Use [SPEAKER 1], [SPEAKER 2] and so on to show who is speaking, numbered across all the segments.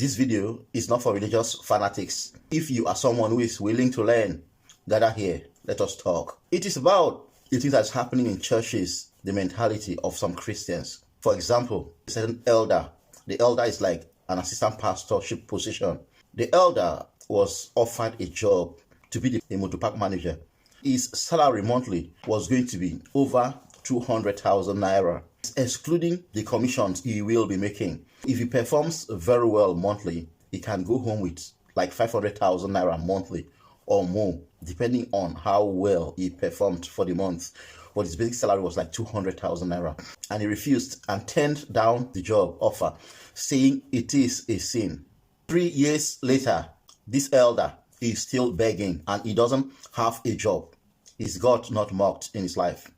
[SPEAKER 1] This video is not for religious fanatics. If you are someone who is willing to learn, gather here. Let us talk. It is about the things that's happening in churches, the mentality of some Christians. For example, it's an elder. The elder is like an assistant pastorship position. The elder was offered a job to be the motor park manager. His salary monthly was going to be over 200,000 naira, excluding the commissions he will be making. If he performs very well monthly, he can go home with like 500,000 naira monthly or more, depending on how well he performed for the month. But his basic salary was like 200,000 naira. And he refused and turned down the job offer, saying it is a sin. 3 years later, this elder is still begging and he doesn't have a job. Is God not mocked in his life?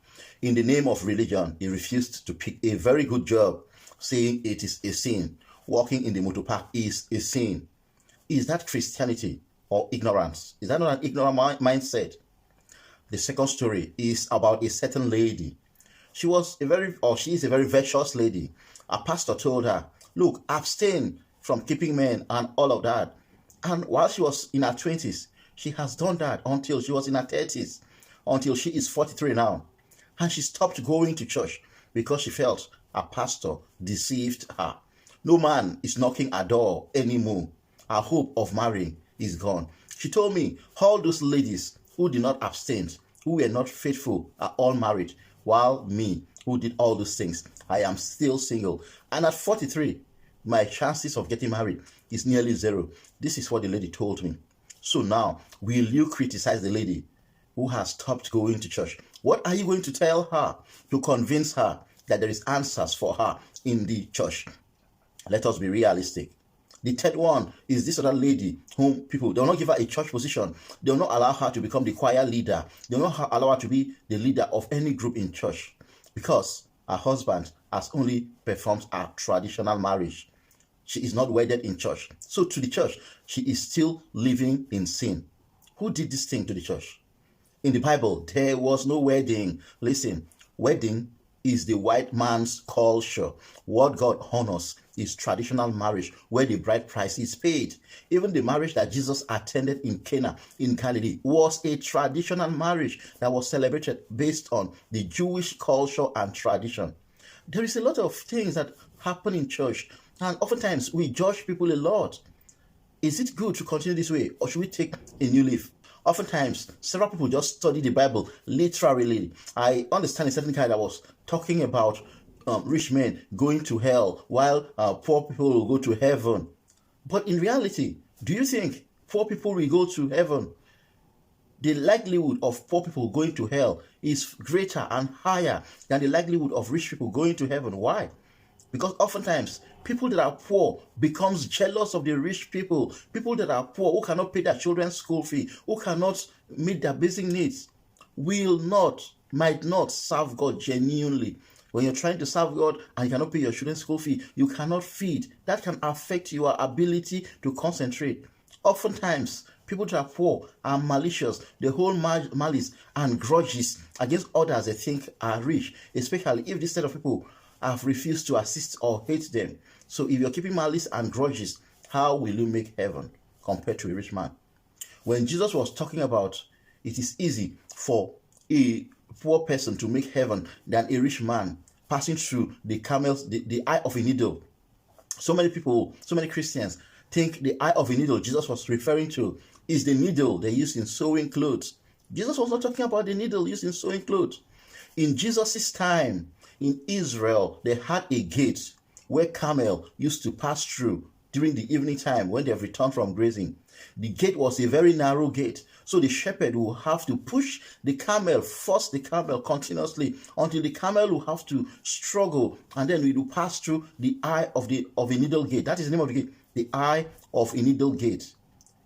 [SPEAKER 1] In the name of religion, he refused to pick a very good job, saying it is a sin. Working in the motor park is a sin. Is that Christianity or ignorance? Is that not an ignorant mindset? The second story is about a certain lady. She is a very virtuous lady. A pastor told her, look, abstain from keeping men and all of that. And while she was in her 20s, she has done that until she was in her 30s, until she is 43 now. And she stopped going to church because she felt a pastor deceived her. No man is knocking her door anymore. Her hope of marrying is gone. She told me all those ladies who did not abstain, who were not faithful, are all married, while me, who did all those things, I am still single. And at 43, my chances of getting married is nearly zero. This is what the lady told me. So now, will you criticize the lady who has stopped going to church? What are you going to tell her to convince her that there is answers for her in the church? Let us be realistic. The third one is this other lady whom people, they will not give her a church position. They will not allow her to become the choir leader. They will not allow her to be the leader of any group in church because her husband has only performed a traditional marriage. She is not wedded in church. So to the church, she is still living in sin. Who did this thing to the church? In the Bible, there was no wedding. Listen, wedding is the white man's culture. What God honors is traditional marriage, where the bride price is paid. Even the marriage that Jesus attended in Cana in Galilee was a traditional marriage that was celebrated based on the Jewish culture and tradition. There is a lot of things that happen in church, and oftentimes we judge people a lot. Is it good to continue this way, or should we take a new leaf? Oftentimes, several people just study the Bible literally. I understand a certain guy that was talking about rich men going to hell while poor people will go to heaven. But in reality, do you think poor people will go to heaven? The likelihood of poor people going to hell is greater and higher than the likelihood of rich people going to heaven. Why? Because oftentimes, people that are poor becomes jealous of the rich people. People that are poor, who cannot pay their children's school fee, who cannot meet their basic needs, might not serve God genuinely. When you're trying to serve God and you cannot pay your children's school fee, you cannot feed. That can affect your ability to concentrate. Oftentimes, people that are poor are malicious. They hold malice and grudges against others they think are rich, especially if this set of people have refused to assist or hate them. So if you're keeping malice and grudges, how will you make heaven compared to a rich man? When Jesus was talking about it is easy for a poor person to make heaven than a rich man passing through the eye of a needle. So many people, so many Christians think the eye of a needle Jesus was referring to is the needle they use in sewing clothes. Jesus was not talking about the needle used in sewing clothes. In Jesus' time, in Israel, they had a gate where camel used to pass through during the evening time when they have returned from grazing. The gate was a very narrow gate, so the shepherd will have to push the camel, force the camel continuously until the camel will have to struggle, and then it will pass through the eye of a needle gate. That is the name of the gate, the eye of a needle gate.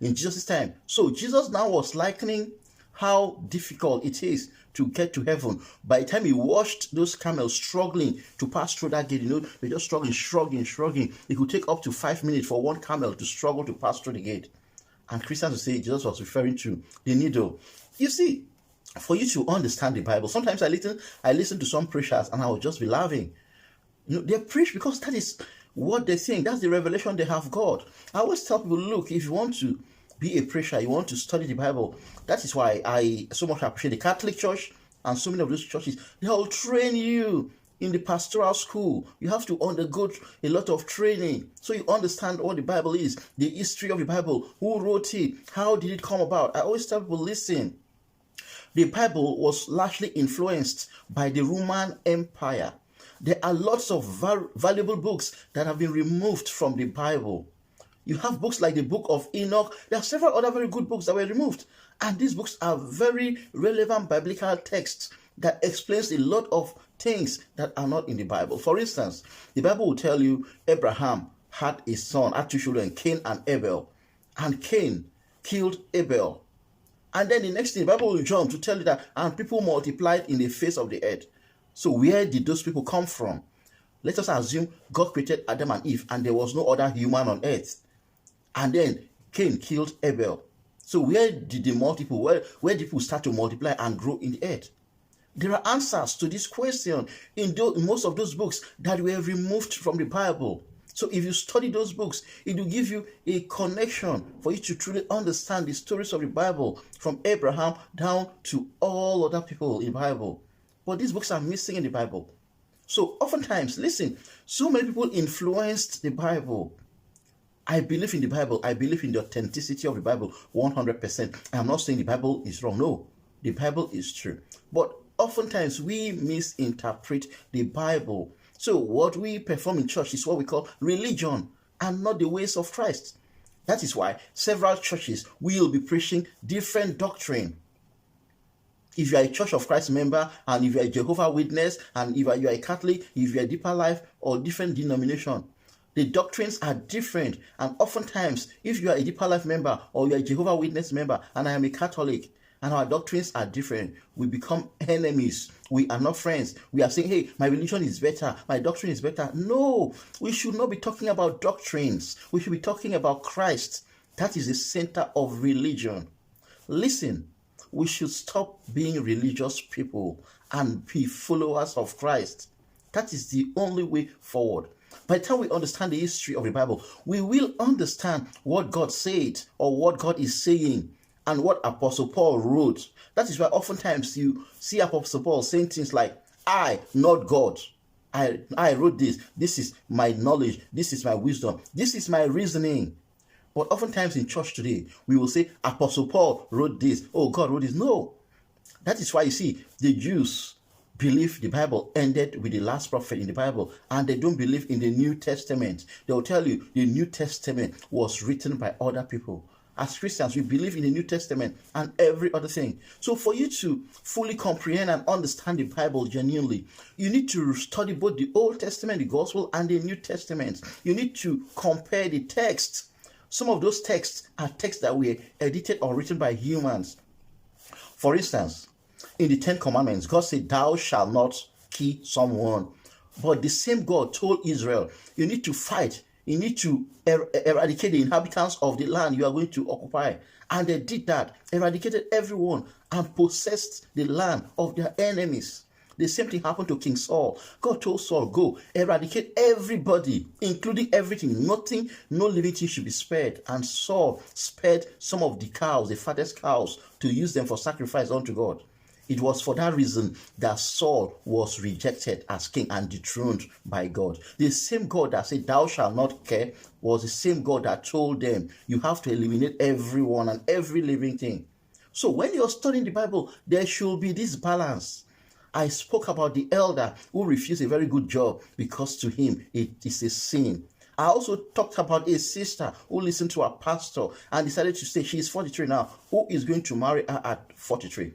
[SPEAKER 1] In Jesus' time, so Jesus now was likening how difficult it is to get to heaven. By the time he watched those camels struggling to pass through that gate, they're just struggling. It could take up to 5 minutes for one camel to struggle to pass through the gate. And Christians will say Jesus was referring to the needle. You see, for you to understand the Bible, sometimes I listen to some preachers and I will just be laughing. They preach because that is what they think. That's the revelation they have got. I always tell people, look, if you want to be a preacher, you want to study the Bible. That is why I so much appreciate the Catholic Church and so many of those churches. They'll train you in the pastoral school. You have to undergo a lot of training so you understand what the Bible is, the history of the Bible, who wrote it, how did it come about. I always tell people, listen, the Bible was largely influenced by the Roman Empire. There are lots of valuable books that have been removed from the Bible. You have books like the Book of Enoch. There are several other very good books that were removed. And these books are very relevant biblical texts that explains a lot of things that are not in the Bible. For instance, the Bible will tell you Abraham had a son, had two children, Cain and Abel. And Cain killed Abel. And then the next thing, the Bible will jump to tell you that, and people multiplied in the face of the earth. So where did those people come from? Let us assume God created Adam and Eve, and there was no other human on earth. And then Cain killed Abel. So where did the multiple, where did people start to multiply and grow in the earth? There are answers to this question in most of those books that were removed from the Bible. So if you study those books, it will give you a connection for you to truly understand the stories of the Bible from Abraham down to all other people in the Bible. But these books are missing in the Bible. So oftentimes, listen, so many people influenced the Bible. I believe in the Bible. I believe in the authenticity of the Bible 100%. I'm not saying the Bible is wrong. No, the Bible is true. But oftentimes we misinterpret the Bible. So what we perform in church is what we call religion and not the ways of Christ. That is why several churches will be preaching different doctrine. If you are a Church of Christ member, and if you are a Jehovah's Witness, and if you are a Catholic, if you are a Deeper Life or different denomination, the doctrines are different. And oftentimes, if you are a Deeper Life member or you are a Jehovah's Witness member, and I am a Catholic, and our doctrines are different, we become enemies. We are not friends. We are saying, hey, my religion is better, my doctrine is better. No, we should not be talking about doctrines. We should be talking about Christ. That is the center of religion. Listen, we should stop being religious people and be followers of Christ. That is the only way forward. By the time we understand the history of the Bible, we will understand what God said or what God is saying and what Apostle Paul wrote. That is why oftentimes you see Apostle Paul saying things like, I, not God. I wrote this. This is my knowledge. This is my wisdom. This is my reasoning. But oftentimes in church today, we will say, Apostle Paul wrote this. Oh, God wrote this. No. That is why you see the Jews believe the Bible ended with the last prophet in the Bible, and they don't believe in the New Testament. They will tell you the New Testament was written by other people. As Christians, we believe in the New Testament and every other thing. So for you to fully comprehend and understand the Bible genuinely, you need to study both the Old Testament, the Gospel, and the New Testament. You need to compare the texts. Some of those texts are texts that were edited or written by humans. For instance, in the Ten Commandments, God said, thou shalt not kill someone. But the same God told Israel, you need to fight. You need to eradicate the inhabitants of the land you are going to occupy. And they did that, eradicated everyone and possessed the land of their enemies. The same thing happened to King Saul. God told Saul, go, eradicate everybody, including everything. Nothing, no living thing should be spared. And Saul spared some of the cows, the fattest cows, to use them for sacrifice unto God. It was for that reason that Saul was rejected as king and dethroned by God. The same God that said, thou shalt not kill, was the same God that told them, you have to eliminate everyone and every living thing. So when you're studying the Bible, there should be this balance. I spoke about the elder who refused a very good job because to him it is a sin. I also talked about a sister who listened to her pastor and decided to say she is 43 now. Who is going to marry her at 43?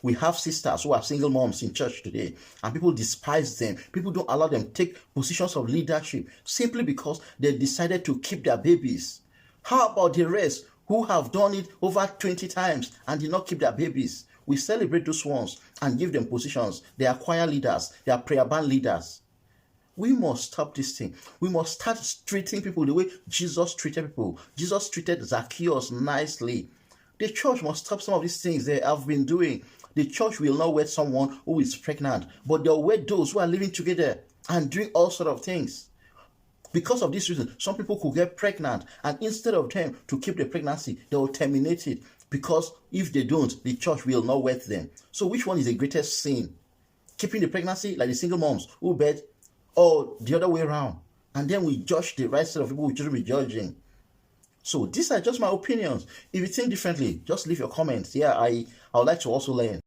[SPEAKER 1] We have sisters who are single moms in church today, and people despise them. People don't allow them to take positions of leadership simply because they decided to keep their babies. How about the rest who have done it over 20 times and did not keep their babies? We celebrate those ones and give them positions. They are choir leaders. They are prayer band leaders. We must stop this thing. We must start treating people the way Jesus treated people. Jesus treated Zacchaeus nicely. The church must stop some of these things they have been doing. The church will not wed someone who is pregnant, but they'll wed those who are living together and doing all sorts of things. Because of this reason, some people could get pregnant, and instead of them to keep the pregnancy, they will terminate it, because if they don't, the church will not wed them. So which one is the greatest sin? Keeping the pregnancy like the single moms who bed, or the other way around? And then we judge the right set of people we shouldn't be judging. So these are just my opinions. If you think differently, just leave your comments. Yeah, I would like to also learn.